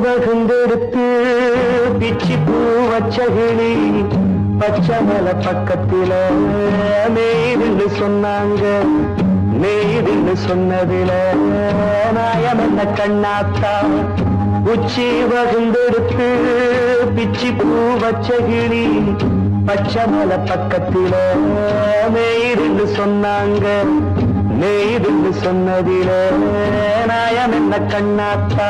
வகுந்தெடுத்து பிச்சி பூ வச்சகிளி பச்சமல பக்கத்தில மேய்துன்னு சொன்னாங்க. மேய்துன்னு சொன்னதில நாயம் என்ன கண்ணாத்தா. உச்சி வகுந்தெடுத்து பிச்சி பூ வச்சகிளி பச்சமல பக்கத்தில மேய்துன்னு சொன்னாங்க. மேய்துன்னு சொன்னதில நாயம் என்ன கண்ணாத்தா.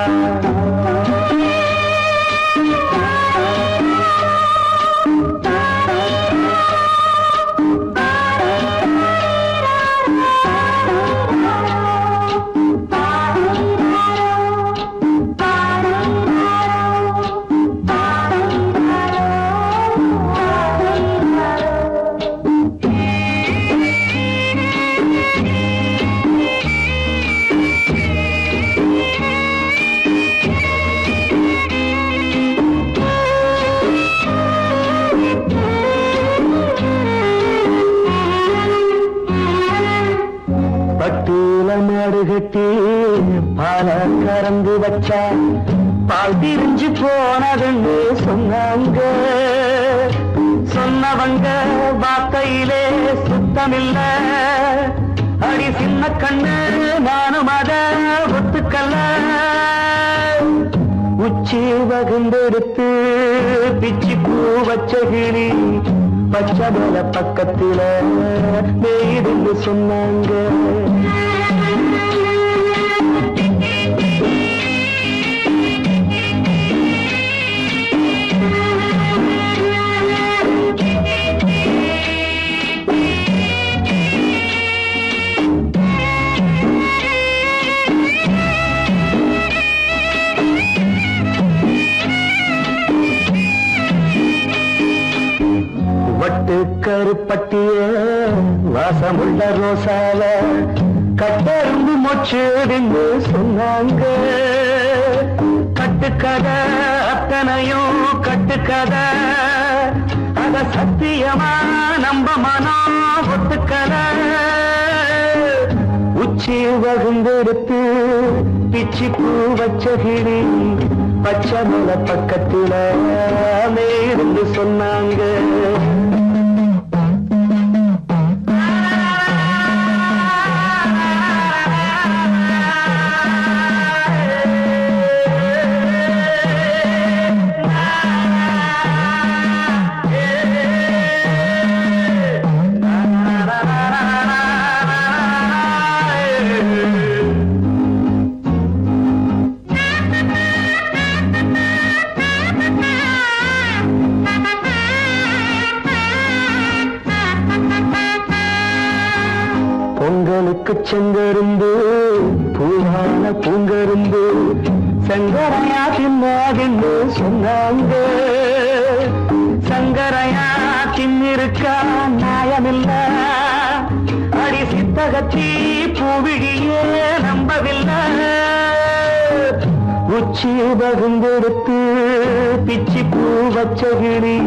கட்டி பால கறந்து வச்சா பால் திரிஞ்சு போனதுன்னு சொன்னாங்க. சொன்னவங்க வார்த்தையிலே சுத்தமில்ல. அடி சின்ன கண்ணு நானும் அத ஒத்துக்கல்ல. உச்சி வகுந்தெடுத்து பிச்சி பூ வச்ச கிளி பச்சமல பக்கத்தில மேய்துன்னு சொன்னாங்க. வட்டு கருப்பட்டிய வாசமுள்ள ரோசால கட்டெருந்து மொச்சுடுன்னு சொன்னாங்க. கட்டுக்கதை அத்தனையும் கட்டுக்கதை, அத சத்தியமா நம்ப மனம் ஒத்துக்கதை. உச்சி வகுந்தெடுத்து பிச்சி பூ வச்ச கிளி பச்சமல பக்கத்தில மேய்ந்து சொன்னாங்க. பொங்கலுக்கு செங்கருந்து பூவான பூங்கருந்து சங்கரையா தின்னாதின்னு சொன்னாங்க. சங்கரையா தின்னிருக்கா நியாயமில்ல. அடி சித்தகத்தி பூவிழியே நம்பவில்லை. உச்சி வகுந்தெடுத்து பிச்சி பூ வச்ச கிளி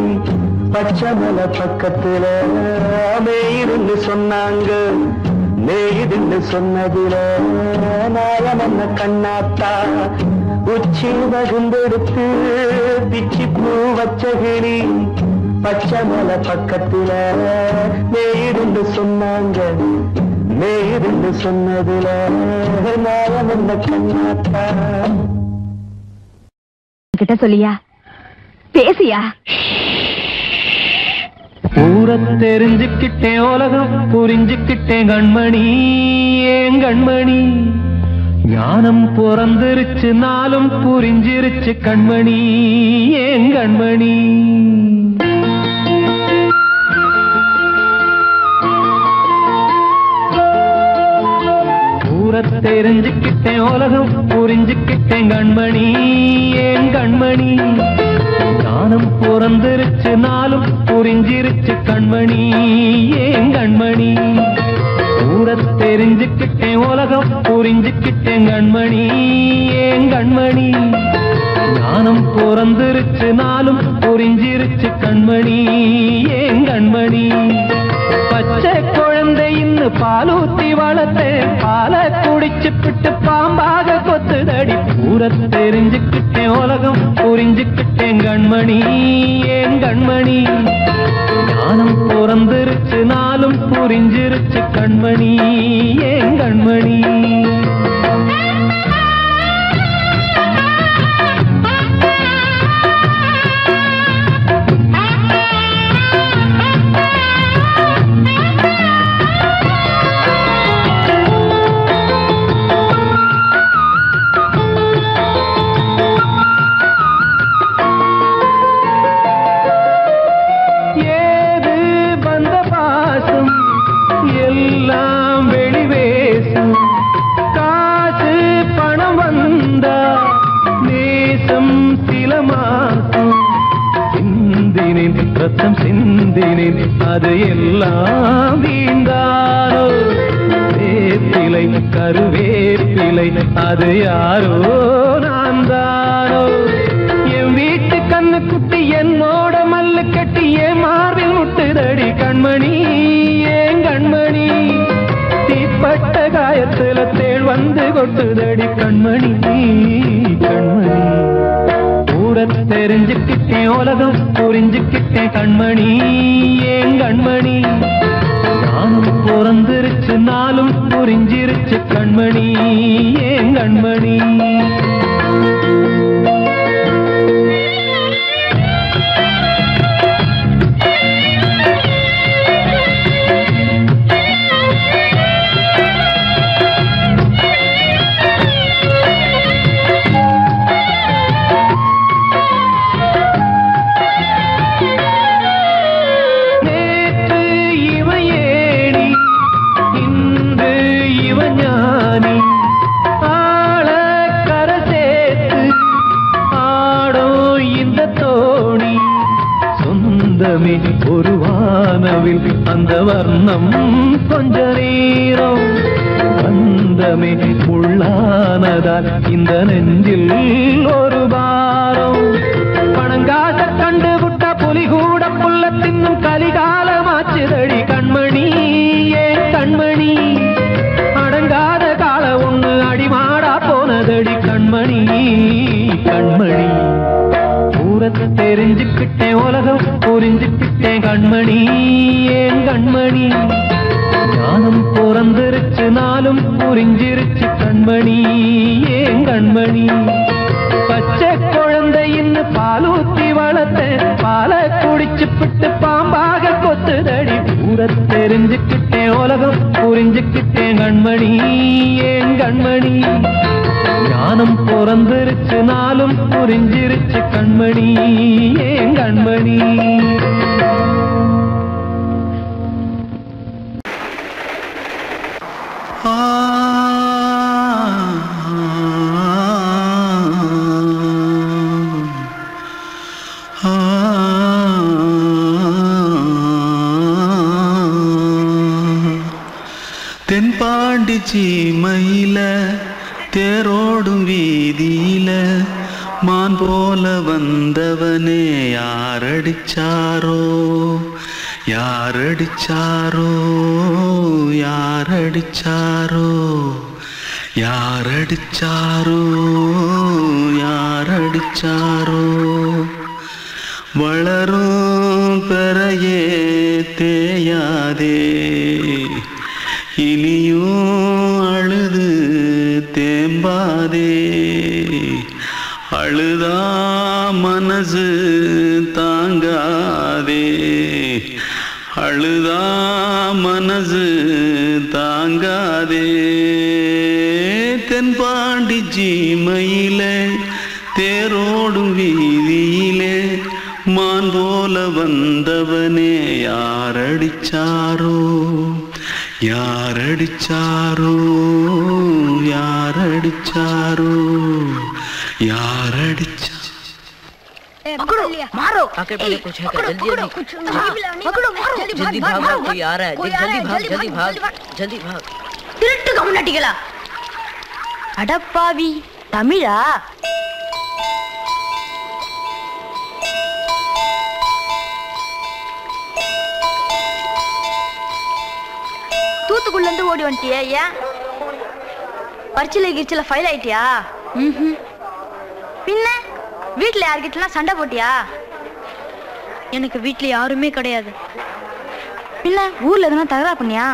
பச்சமல பக்கத்தில மேய்துன்னு சொன்னாங்க. மேய்துன்னு சொன்னதில நாயம் என்ன கண்ணாத்தா. உச்சி வகுந்தெடுத்து பிச்சி பூ வச்ச கிளி பச்சமல பக்கத்தில மேய்துன்னு சொன்னாங்க. மேய்துன்னு சொன்னதில நாயம் என்ன கண்ணாத்தா. கிட்ட சொல்லியா பேசியா? ஊரை தெரிஞ்சுக்கிட்டேன், உலகம் புரிஞ்சுக்கிட்டேன் கண்மணி. ஏன் கண்மணி ஞானம் பிறந்திருச்சு, நாளும் புரிஞ்சிருச்சு கண்மணி. ஏன் கண்மணி ஊர ஊரை தெரிஞ்சுக்கிட்டேன் உலகம் புரிஞ்சுக்கிட்டேன் கண்மணி ஏன் கண்மணி ஞானம் பிறந்திருச்சு நாளும் புரிஞ்சிருச்சு கண்மணி ஏன் கண்மணி ஊரை தெரிஞ்சுக்கிட்டேன் உலகம் புரிஞ்சுக்கிட்டேன் கண்மணி ஏன் கண்மணி ஞானம் பிறந்திருச்சு நாளும் புரிஞ்சிருச்சு கண்மணி ஏன் கண்மணி பச்சை குழந்தை இன்னும் பாலூத்தி வளர்த்தேன் பாலை குடிச்சு பிட்டு பாம்பாக கொத்துதடி ஊரை தெரிஞ்சுக்கிட்டேன் உலகம் புரிஞ்சுக்கிட்டேன் கண்மணி ஏன் கண்மணி ஞானம் பிறந்திருச்சு நாளும் புரிஞ்சிருச்சு கண்மணி ஏன் கண்மணி ரத்தம் சிந்தினேன் அது எல்லாம் வீந்தாரோ வேப்பிலை கருவேப்பிலை அது யாரோ நான் தானோ என் வீட்டு கண்ணு குட்டி என்னோட மல்லு கட்டி என் மார்பில் முட்டுதடி கண்மணி ஏன் கண்மணி தீப்பட்ட காயத்துல தேள் வந்து கொட்டுதடி கண்மணி கண்மணி ஊரை தெரிஞ்சுக்கிட்டேன் உலகம் புரிஞ்சுக்கிட்டேன் கண்மணி ஏன் கண்மணி ஞானம் பிறந்திருச்சு நாளும் புரிஞ்சிருச்சு கண்மணி ஏன் கண்மணி ஒரு வானவில் அந்த வர்ணம் கொஞ்ச நேரம் வந்தமே உள்ளானதால் இந்த நெஞ்சில் ஒரு பாரம் பணங்காச கண்டு விட்ட புலி கூட புல்ல தின்னும் கலிகாலமாச்சுதடி கண்மணி ஏன் கண்மணி அடங்காத கால ஒண்ணு அடிமாடா போனதடி கண்மணி கண்மணி ஊரை தெரிஞ்சுக்கிட்டேன் உலகம் புரிஞ்சுக்கிட்டேன் கண்மணி ஏன் கண்மணி ஞானம் பிறந்திருச்சு நாளும் புரிஞ்சிருச்சு கண்மணி ஏன் கண்மணி பச்சை குழந்தை இன்னும் பாலூத்தி வளர்த்தேன் பாலை குடிச்சு பிட்டு பாம்பாக கொத்துதடி ஊரை தெரிஞ்சுக்கிட்டேன் உலகம் புரிஞ்சுக்கிட்டேன் கண்மணி ஏன் கண்மணி ஞானம் பிறந்திருச்சு நாளும் புரிஞ்சிருச்சு கண்மணி ஏன் கண்மணி தென்பாண்டி சீமையில தேரோடும் வீதியில மான் போல வந்தவனே யாரடிச்சாரோ யாரடிச்சாரோ யாரடிச்சாரோ யாரடிச்சாரோ யாரடிச்சாரோ வளரும் பெறையே தேயாதே இனியும் அழுது தேம்பாதே அழுதா மனசு தாங்காதே அழுதா மனசு தாங்காதே தென்பாண்டி சீமையிலே தேரோடும் வீதியிலே மான் போல வந்தவனே யாரடிச்சாரோ யாரடிச்சாரோ யாரடிச்சாரோ யாரடிச்சா मारो आके पहले कुछ है क्या जल्दी जल्दी जल्दी भाग कोई आ रहा है जल्दी भाग திருட்டு கம்யூனிட்டிகளா அடப்பாவி தமிழா தூத்துக்குள்ள இருந்து ஓடி வந்துட்டியா ஏன் பரிச்சையில கிரிச்சில ஃபைல் ஆயிட்டியா பின்ன வீட்டுல யார்கிட்டலாம் சண்டை போட்டியா எனக்கு வீட்டுல யாருமே கிடையாது பின்ன ஊர்ல எதுனா தகராறு பண்ணியா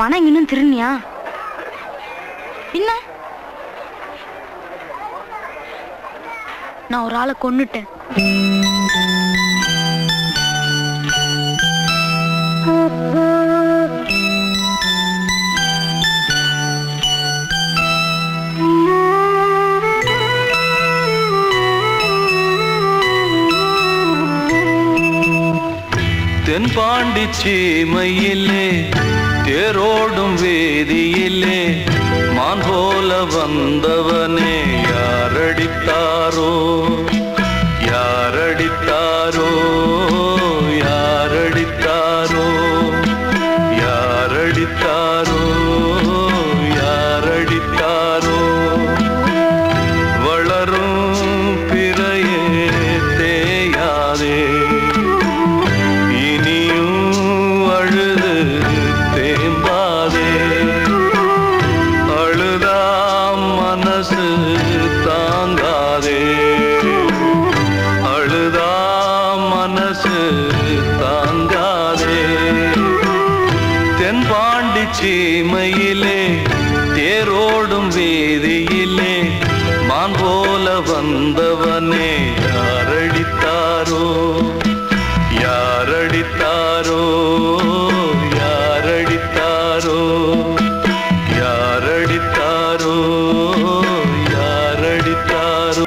பணம் இன்னும் திருநியா பின்ன நான் ஒரு ஆளை கொன்னுட்டேன் தென்பாண்டி சீமையிலே தேரோடும் வேதியிலே மான் போல வந்தவனே யாரடித்தாரோ யாரடித்தாரோ யாரடித்தாரோ யாரடித்தாரோ யாரடித்தாரோ வளரும் பிறையே தேயாதே சீமையிலே தேரோடும் வேதியிலே மான் போல வந்தவனே யாரடித்தாரோ யாரடித்தாரோ யாரடித்தாரோ யாரடித்தாரோ யாரடித்தாரோ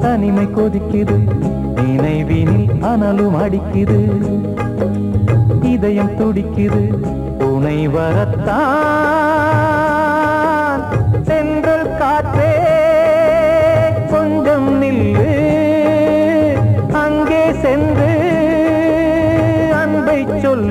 தனிமை கொதிக்குது நினைவினில் அனலும் அடிக்குது இதயம் துடிக்குது உனை வரத்தான் சென்றல் காற்றே கொஞ்சம் நில்லு அங்கே சென்று அன்பை சொல்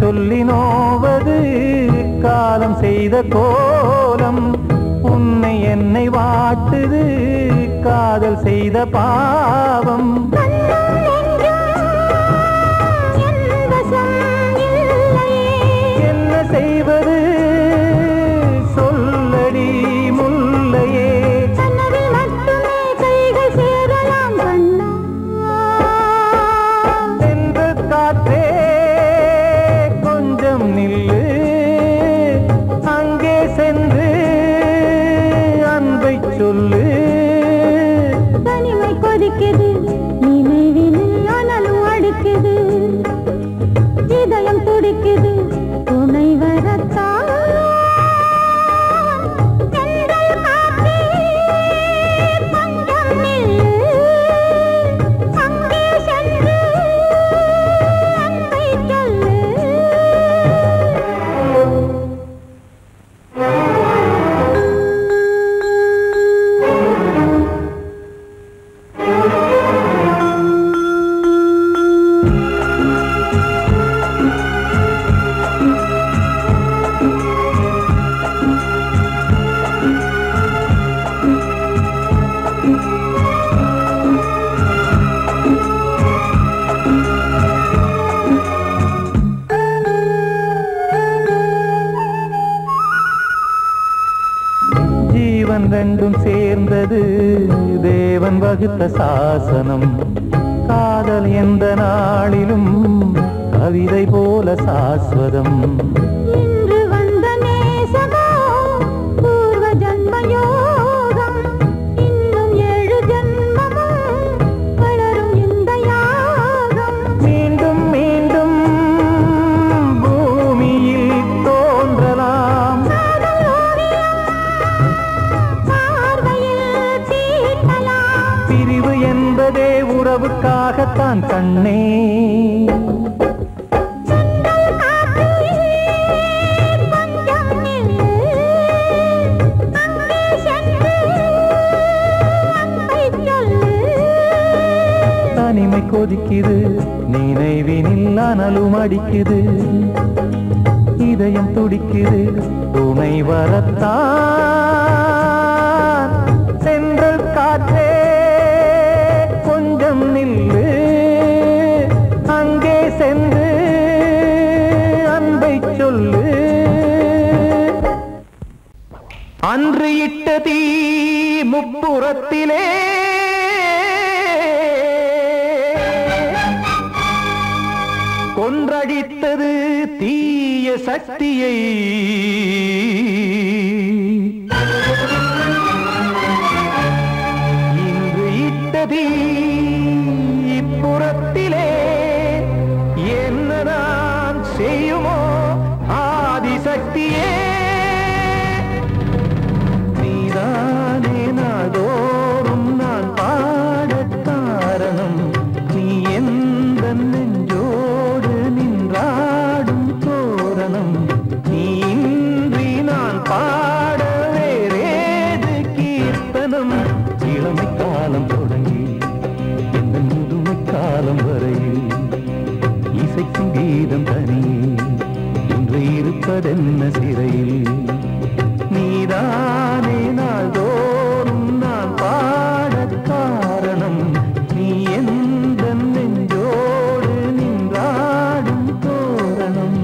சொல்லி நோவது காலம் செய்த கோலம். உன்னை என்னை வாட்டுது காதல் செய்த பாவம். என்ன செய்வது சொல்லடி முல்லையே. சென்று காற்றே கொஞ்சம் நில்லு, அங்கே சென்று அன்பை சொல்லு. தனிமை கொதிக்குது நினைவினில் அனலும் அடிக்குது, இதயம் துடிக்குது துணை வரத்தான். ஜீவன் ரெண்டும் சேர்ந்தது தேவன் வகுத்த சாசனம். காதல் எந்த நாளிலும் கவிதை போல சாஸ்வதம். இன்று வந்த நேசமோ பூர்வ ஜன்ம யோகம், இன்னும் 7 ஜன்மமும் வளரும் இந்த யாகம். மீண்டும் மீண்டும் பூமியில் தோன்றலாம், பிரிவு என்பதே உறவுக்காகத்தான் கண்ணே. தனிமை கொதிக்குது நினைவினில் அனலும் அடிக்குது, இதயம் துடிக்குது துணை வரத்தான். சென்றல் காற்றே கொஞ்சம் நில்லு, அங்கே சென்று அன்பை சொல்லு. அன்று இட்ட தீ முப்புறத்திலே கொன்றடித்தது தீய சக்தியை. இன்று இட்டதீ இப்புறத்திலே என்ன நான் செய்யுமோ ஆதிசக்தியே. நீதானே நாள்தோறும் நான் பாட காரணம், நீ எந்த நெஞ்சோடு நின்றாடும் தோரணம். நீ இன்றி நான் பாட வேறேது கீர்த்தனம். இளமை காலம் தொடங்கி எந்த முதுமை காலம் வரையில் இசைக்கும் கீதம் தனியே இன்று இருப்பதென்ன சிறையில். நீதானே நாள்தோறும் நான் பாட காரணம், நீ எந்த நெஞ்சோடு நின்றாடும் தோரணம்.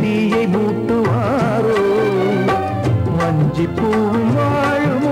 தீயை மூட்டுவாரோ வஞ்சி பூவும் வாழுமோ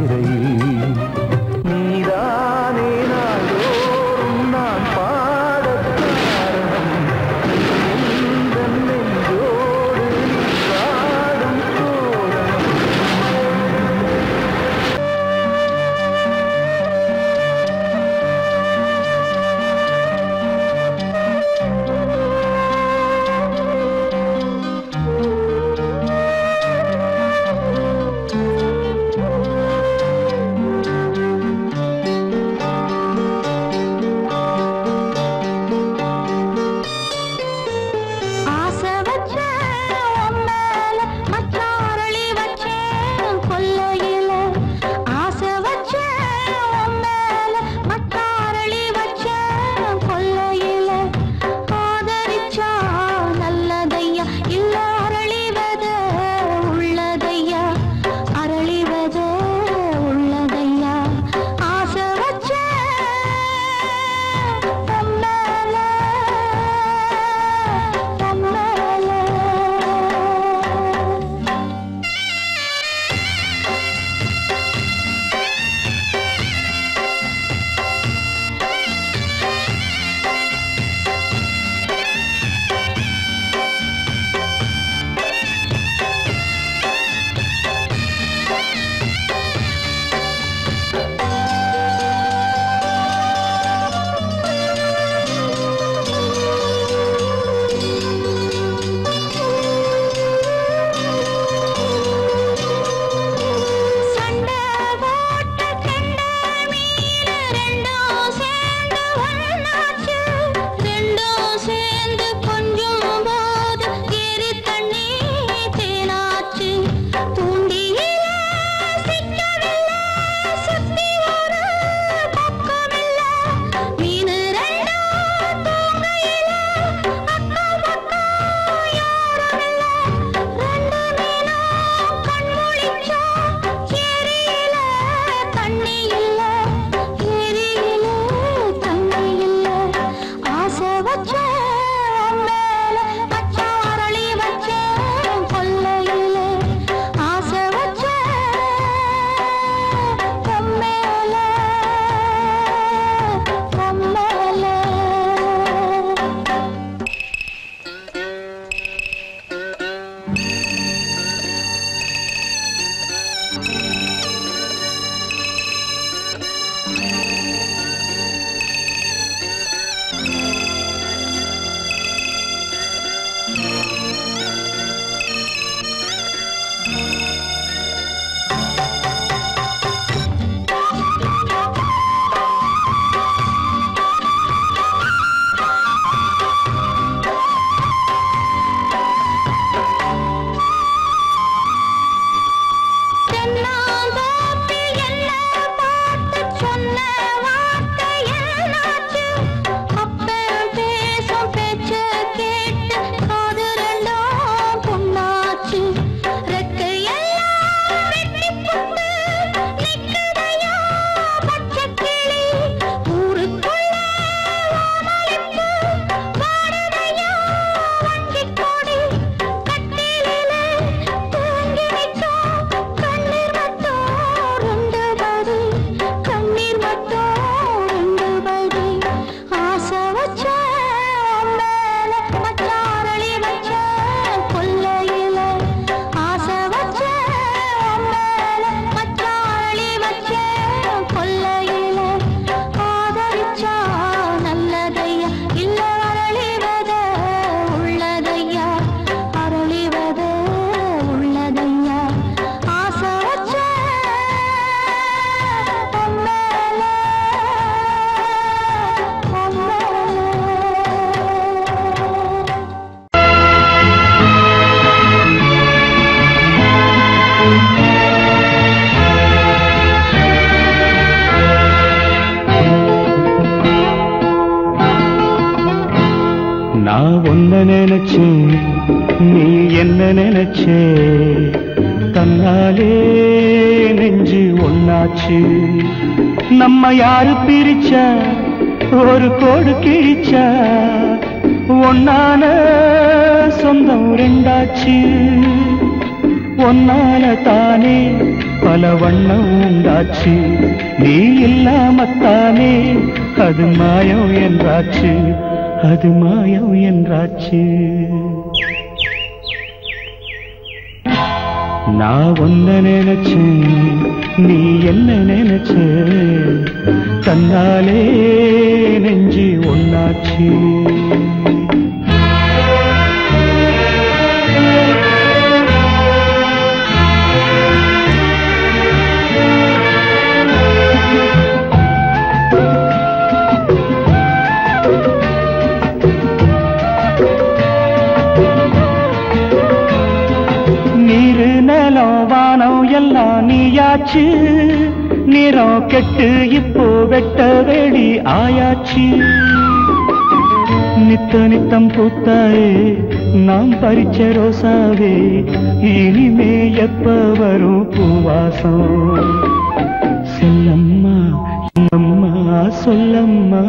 மாத்திரையில் நீதானே நாள்தோறும் நான் பாடக் காரணம் எந்தன் நெஞ்சோடு நீ வாடும் தோரணம் நினைச்சு நீ என்ன நினைச்சே தன்னாலே நெஞ்சு ஒன்னாச்சு நம்ம யாரு பிரிச்சா ஒரு கோடு கிழிச்சா ஒன்னான சொந்தம் ரெண்டாச்சு ஒன்னால தானே பல வண்ணம் உண்டாச்சு. நீ இல்லாமத்தானே அது மாயம் என்றாச்சு, அது மாயம் என்றாச்சு. நான் ஒன்ன நினைச்சேன், நீ என்ன நினைச்ச, தன்னாலே நெஞ்சு ஒன்னாச்சு. எல்லாம் நீயாச்சு, நிறம் கெட்டு இப்போ வெட்ட வெளி ஆயாச்சு. நித்த நித்தம் பூத்தாயே நாம் பறிச்ச ரோசாவே, இனிமே எப்ப வரும் பூவாசம். செல்லம்மா அம்மா சொல்லம்மா,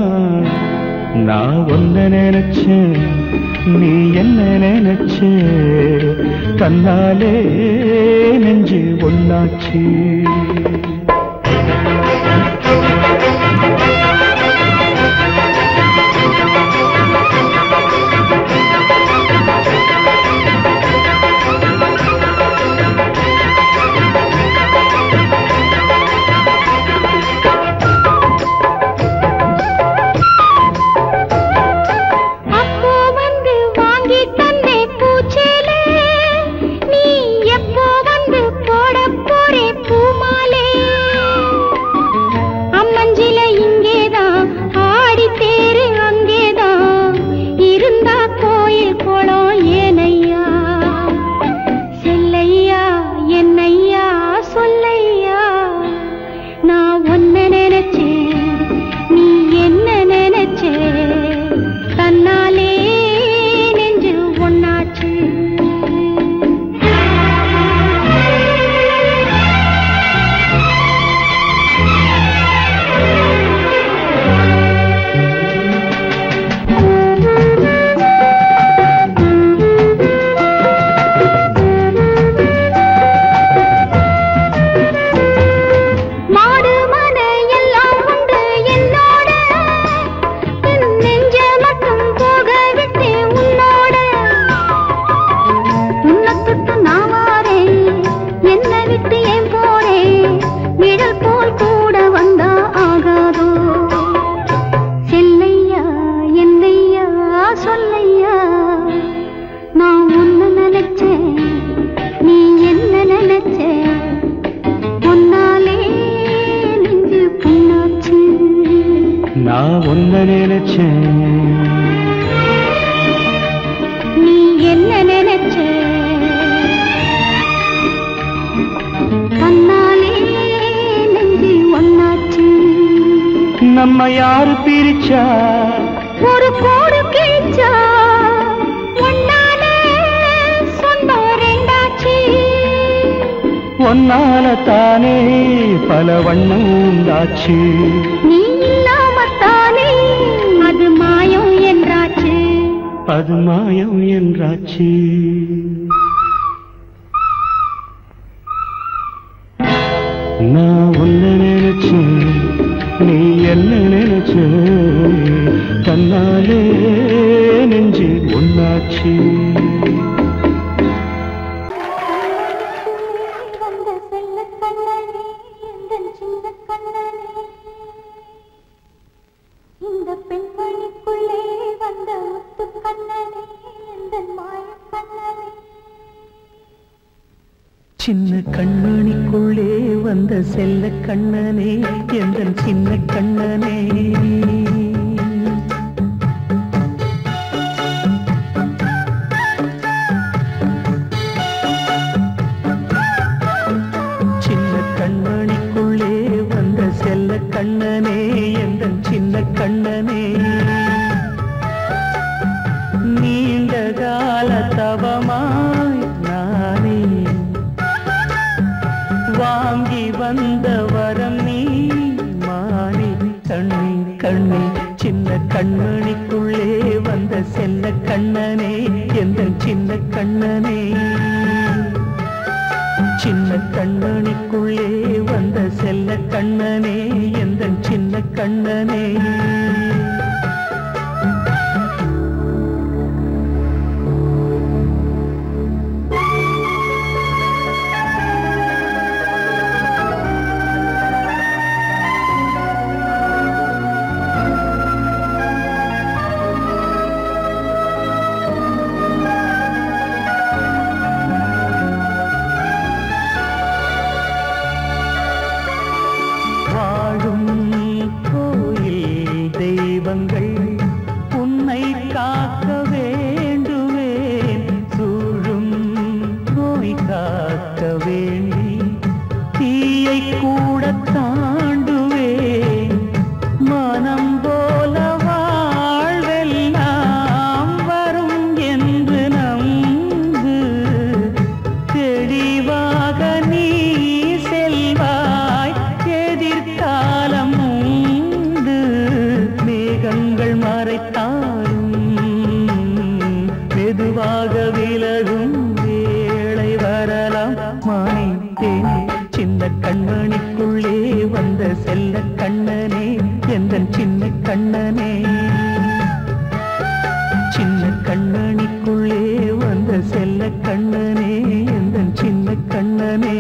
நான் ஒன்ன நினைச்சேன், நீ என்ன நினைச்ச, தன்னாலே நெஞ்சு ஒன்னாச்சு. நான் ஒன்ன நினைச்சேன், நீ என்ன நினைச்ச, தன்னாலே நெஞ்சு ஒன்னாச்சு. நம்ம யாரு பிரிச்சா ஒரு கோடு கிழிச்சா, ஒன்னாலே சொந்தம் ரெண்டாச்சு. ஒன்னால தானே பல வண்ணம் உண்டாச்சு. நீ இல்லாமத்தானே அது மாயம் என்றாச்சு, அது மாயம் என்றாச்சு. நான் ஒன்ன நினைச்சேன், நீ என்ன நினைச்ச, தன்னாலே நெஞ்சு ஒன்னாச்சு. இந்த பெண்மணிக்குள்ளே வந்த முத்து கண்ணனே, இந்த மாய கண்ணனே. சின்ன கண்மணிக்குள்ளே வந்த செல்ல கண்ணனே, எந்தன் சின்ன கண்ணனே. சின்ன கண்மணிக்குள்ளே வந்த செல்ல கண்ணனே, எந்தன் சின்ன கண்ணனே. நீண்ட கால தவமாய் நானே வாங்கி வந்த வரம் நீ மாறி. கண்ணி கண்ணி சின்ன கண்மணிக்குள்ளே வந்த செல்ல கண்ணனே, எந்த சின்ன கண்ணனே. சின்ன கண்மணிக்குள்ளே வந்த செல்ல கண்ணனே எந்தன் சின்ன கண்ணனே உன்னை காக்க வேண்டுவேன் சூழும் நோய் காக்க வேண்டி தீயை கூட தாண்டுவேன் மனம் போல வாழ்வெல்லாம் வரும் என்று நம்பு தெளிவாக நீ செல்வாய் எதிர்காலம் மேகங்கள் மறைத்தாலும் மெதுவாக விலகும் வேளை வரலாம் மானித்தேனே சின்ன கண்மணிக்குள்ளே வந்த செல்ல கண்ணனே எந்தன் சின்ன கண்ணனே சின்ன கண்மணிக்குள்ளே வந்த செல்ல கண்ணனே எந்தன் சின்ன கண்ணனே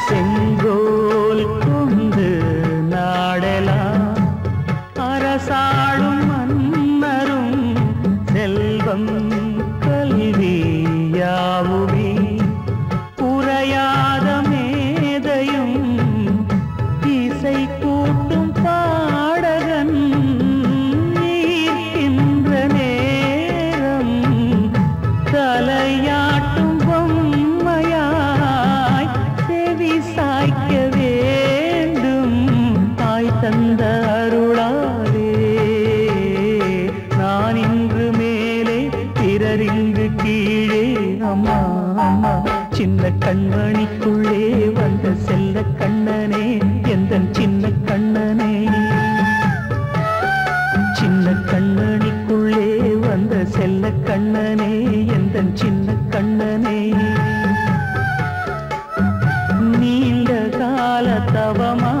செங்கோல் கொண்டு நாடலாம் அரசாளும் மன்னரும் செல்வம் கல்வியாவுமே உரையாத மேதையும் இசை கூட்டும் பாடகன் ஈர்க்கின்ற நேரம் தலையாட்டும் பொம்மையாய் செவி சாய்க்க வேண்டும் தாய் தந்த அருளாலே நான் இன்று மேலே பிறரிங்கு கீழே அம்மா அம்மா சின்ன கண்மணிக்குள்ளே வந்த செல்ல கண்ணனே எந்தன் சின்ன கண்ணனே சின்ன கண்ணனிக்குள்ளே வந்த செல்ல கண்ணனே எந்தன் சின்ன கண்ணனே நீண்ட கால தவமா